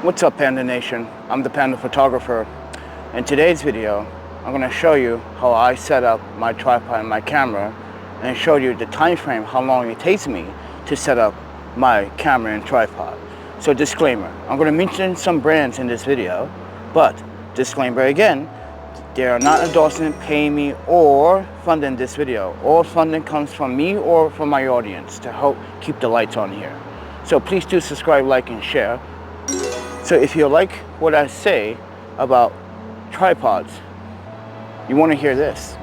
What's up, Panda Nation? I'm the Panda Photographer. In today's video, I'm going to show you how I set up my tripod and my camera, and show you the time frame, how long it takes me to set up my camera and tripod. So disclaimer, I'm going to mention some brands in this video, but disclaimer again, they are not endorsing, paying me, or funding this video. All funding comes from me or from my audience to help keep the lights on here. So please do subscribe, like, and share. So if you like what I say about tripods, you want to hear this.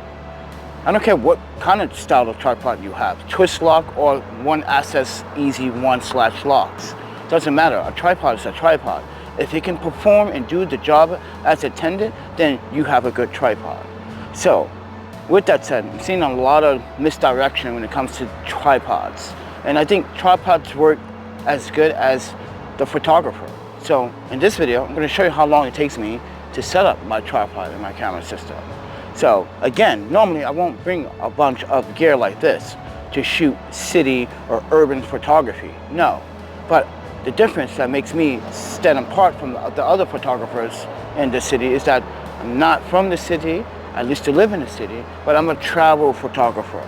I don't care what kind of style of tripod you have, twist lock or one access easy 1/locks. Doesn't matter, a tripod is a tripod. If it can perform and do the job as intended, then you have a good tripod. So with that said, I'm seeing a lot of misdirection when it comes to tripods. And I think tripods work as good as the photographer. So in this video, I'm going to show you how long it takes me to set up my tripod and my camera system. So again, normally I won't bring a bunch of gear like this to shoot city or urban photography. No, but the difference that makes me stand apart from the other photographers in the city is that I'm not from the city. I used to live in the city, but I'm a travel photographer.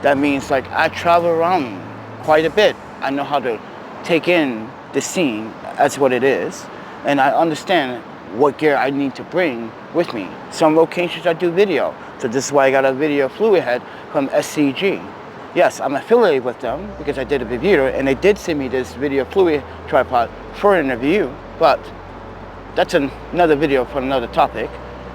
That means like I travel around quite a bit. I know how to take in the scene as what it is, and I understand what gear I need to bring with me. Some locations I do video, so this is why I got a video fluid head from SCG. Yes, I'm affiliated with them because I did a review, and they did send me this video fluid tripod for an review, but that's another video for another topic.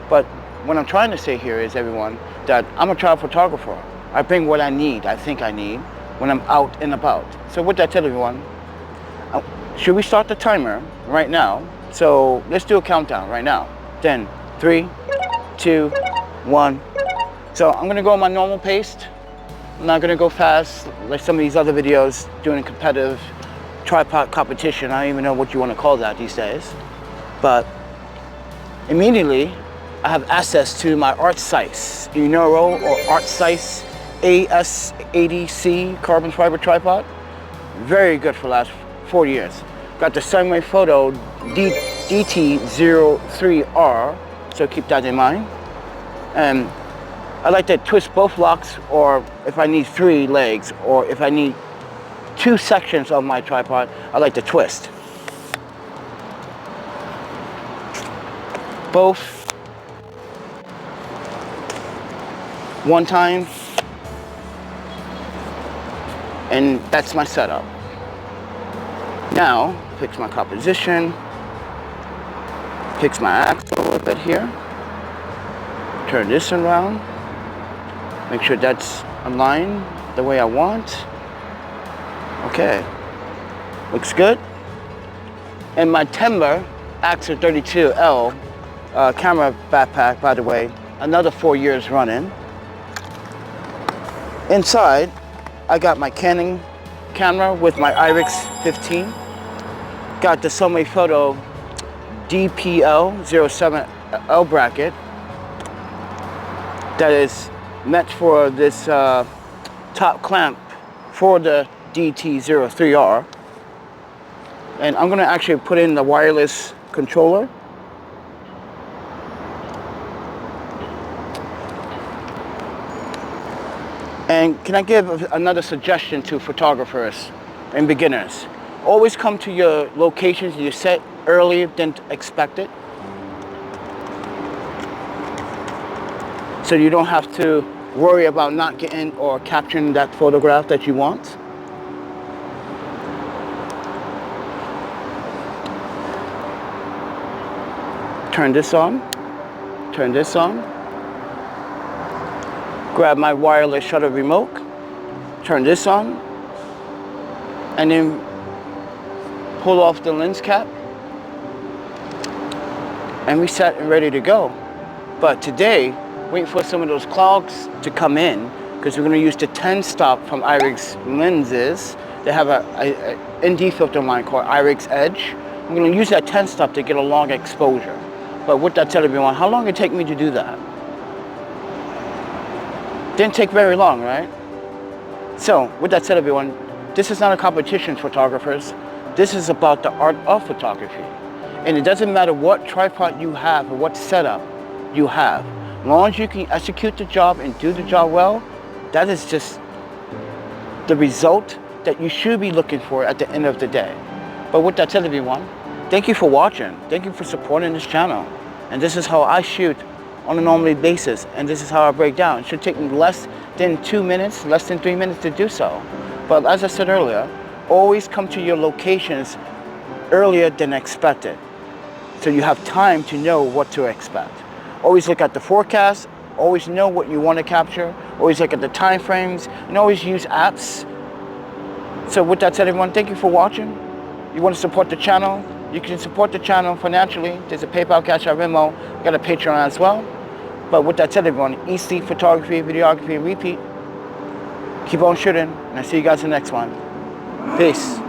But what I'm trying to say here is, everyone, that I'm a travel photographer. I bring what I need, I think I need, when I'm out and about. So with that, tell everyone, should we start the timer right now? So let's do a countdown right now. Then 3, 2, 1. So I'm gonna go at my normal pace. I'm not gonna go fast like some of these other videos doing a competitive tripod competition. I don't even know what you want to call that these days. But immediately I have access to my Artcise Unero or Artcise AS80C carbon fiber tripod. Very good for the last 4 years. Got the Sunway Photo DT03R, so keep that in mind. And I like to twist both locks, or if I need 3 legs, or if I need 2 sections of my tripod, I like to twist. Both. One time. And that's my setup. Now, fix my composition, fix my axle a little bit here, turn this around, make sure that's aligned the way I want. Okay, looks good. And my Timber Axle 32L camera backpack, by the way, another 4 years running. Inside, I got my Canon camera with my IRIX 15. Got the Sunway Photo DPL07L bracket that is meant for this top clamp for the DT03R. And I'm gonna actually put in the wireless controller. And can I give another suggestion to photographers and beginners? Always come to your locations you set earlier than expected, so you don't have to worry about not getting or capturing that photograph that you want. Turn this on, turn this on. Grab my wireless shutter remote, turn this on, and then pull off the lens cap, and reset and ready to go. But today, wait for some of those clogs to come in, because we're going to use the 10 stop from IRIX lenses. They have a ND filter line called IRIX Edge. I'm going to use that 10 stop to get a long exposure. But with that, tell everyone, how long did it take me to do that? Didn't take very long, right? So, with that said, everyone, this is not a competition, photographers. This is about the art of photography. And it doesn't matter what tripod you have or what setup you have. As long as you can execute the job and do the job well, that is just the result that you should be looking for at the end of the day. But with that said, everyone, thank you for watching. Thank you for supporting this channel. And this is how I shoot on a normal basis, and this is how I break down. It should take me less than 2 minutes, less than 3 minutes to do so. But as I said earlier, always come to your locations earlier than expected, so you have time to know what to expect. Always look at the forecast, always know what you want to capture, always look at the time frames, and always use apps. So with that said, everyone, thank you for watching. You want to support the channel, you can support the channel financially. There's a PayPal, Cash App, Venmo. I got a Patreon as well. But with that said, everyone, EC, photography, videography, repeat. Keep on shooting, and I'll see you guys in the next one. Peace.